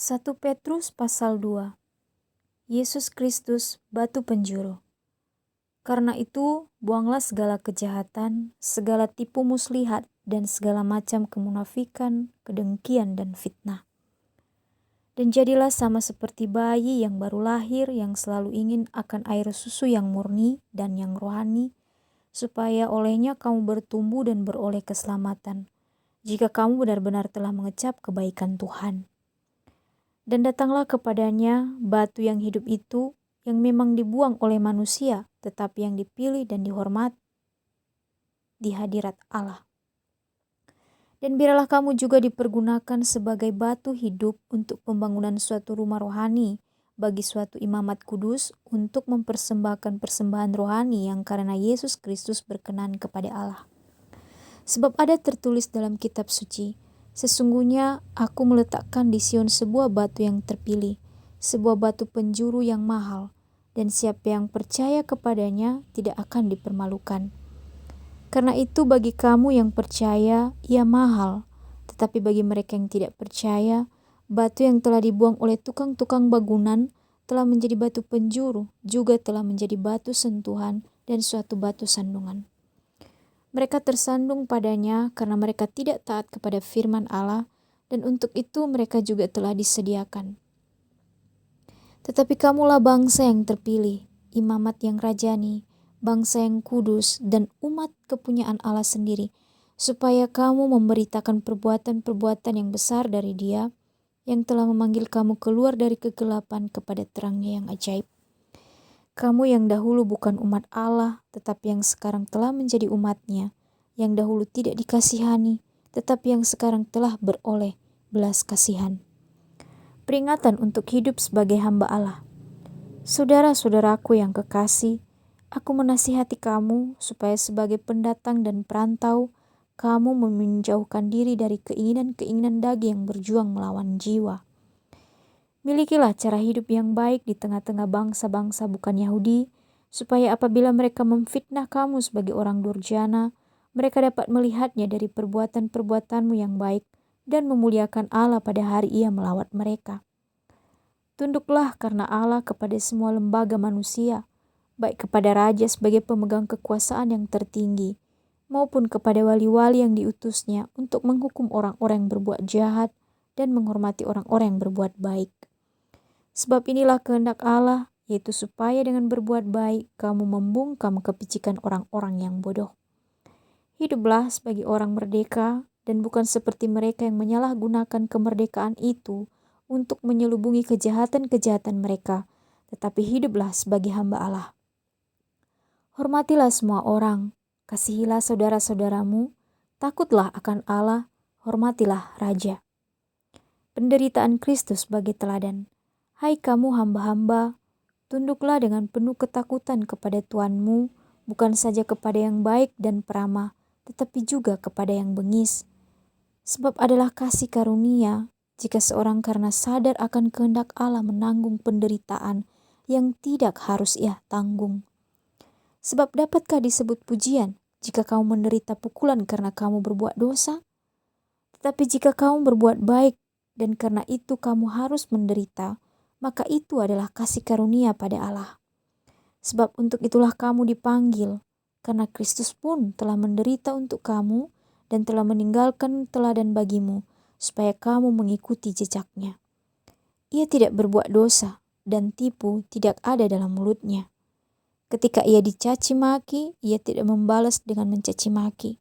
1 Petrus pasal 2. Yesus Kristus batu penjuru. Karena itu, buanglah segala kejahatan, segala tipu muslihat, dan segala macam kemunafikan, kedengkian, dan fitnah. Dan jadilah sama seperti bayi yang baru lahir yang selalu ingin akan air susu yang murni dan yang rohani, supaya olehnya kamu bertumbuh dan beroleh keselamatan, jika kamu benar-benar telah mengecap kebaikan Tuhan. Dan datanglah kepadanya batu yang hidup itu, yang memang dibuang oleh manusia, tetapi yang dipilih dan dihormat di hadirat Allah. Dan biarlah kamu juga dipergunakan sebagai batu hidup untuk pembangunan suatu rumah rohani, bagi suatu imamat kudus, untuk mempersembahkan persembahan rohani yang karena Yesus Kristus berkenan kepada Allah. Sebab ada tertulis dalam kitab suci, sesungguhnya aku meletakkan di Sion sebuah batu yang terpilih, sebuah batu penjuru yang mahal, dan siapa yang percaya kepadanya tidak akan dipermalukan. Karena itu bagi kamu yang percaya, ia mahal, tetapi bagi mereka yang tidak percaya, batu yang telah dibuang oleh tukang-tukang bangunan telah menjadi batu penjuru, juga telah menjadi batu sentuhan dan suatu batu sandungan. Mereka tersandung padanya karena mereka tidak taat kepada firman Allah, dan untuk itu mereka juga telah disediakan. Tetapi kamulah bangsa yang terpilih, imamat yang rajani, bangsa yang kudus, dan umat kepunyaan Allah sendiri, supaya kamu memberitakan perbuatan-perbuatan yang besar dari Dia, yang telah memanggil kamu keluar dari kegelapan kepada terangnya yang ajaib. Kamu yang dahulu bukan umat Allah, tetapi yang sekarang telah menjadi umat-Nya, yang dahulu tidak dikasihani, tetapi yang sekarang telah beroleh belas kasihan. Peringatan untuk hidup sebagai hamba Allah. Saudara-saudaraku yang kekasih, aku menasihati kamu supaya sebagai pendatang dan perantau, kamu menjauhkan diri dari keinginan-keinginan daging yang berjuang melawan jiwa. Milikilah cara hidup yang baik di tengah-tengah bangsa-bangsa bukan Yahudi, supaya apabila mereka memfitnah kamu sebagai orang durjana, mereka dapat melihatnya dari perbuatan-perbuatanmu yang baik dan memuliakan Allah pada hari Ia melawat mereka. Tunduklah karena Allah kepada semua lembaga manusia, baik kepada raja sebagai pemegang kekuasaan yang tertinggi, maupun kepada wali-wali yang diutusnya untuk menghukum orang-orang yang berbuat jahat dan menghormati orang-orang yang berbuat baik. Sebab inilah kehendak Allah, yaitu supaya dengan berbuat baik kamu membungkam kepicikan orang-orang yang bodoh. Hiduplah sebagai orang merdeka dan bukan seperti mereka yang menyalahgunakan kemerdekaan itu untuk menyelubungi kejahatan-kejahatan mereka, tetapi hiduplah sebagai hamba Allah. Hormatilah semua orang, kasihilah saudara-saudaramu, takutlah akan Allah, hormatilah raja. Penderitaan Kristus sebagai teladan. Hai kamu hamba-hamba, tunduklah dengan penuh ketakutan kepada Tuanmu, bukan saja kepada yang baik dan peramah, tetapi juga kepada yang bengis. Sebab adalah kasih karunia, jika seorang karena sadar akan kehendak Allah menanggung penderitaan yang tidak harus ia tanggung. Sebab dapatkah disebut pujian, jika kamu menderita pukulan karena kamu berbuat dosa? Tetapi jika kamu berbuat baik, dan karena itu kamu harus menderita, maka itu adalah kasih karunia pada Allah. Sebab untuk itulah kamu dipanggil, karena Kristus pun telah menderita untuk kamu dan telah meninggalkan teladan bagimu, supaya kamu mengikuti jejaknya. Ia tidak berbuat dosa, dan tipu tidak ada dalam mulutnya. Ketika ia dicaci maki, ia tidak membalas dengan mencaci maki.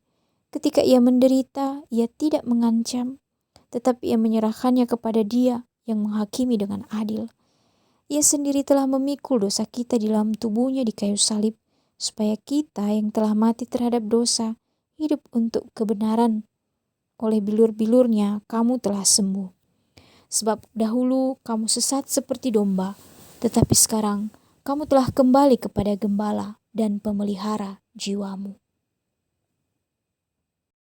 Ketika ia menderita, ia tidak mengancam, tetapi ia menyerahkannya kepada Dia yang menghakimi dengan adil. Ia sendiri telah memikul dosa kita di dalam tubuhnya di kayu salib, supaya kita yang telah mati terhadap dosa, hidup untuk kebenaran. Oleh bilur-bilurnya kamu telah sembuh. Sebab dahulu kamu sesat seperti domba, tetapi sekarang kamu telah kembali kepada gembala dan pemelihara jiwamu.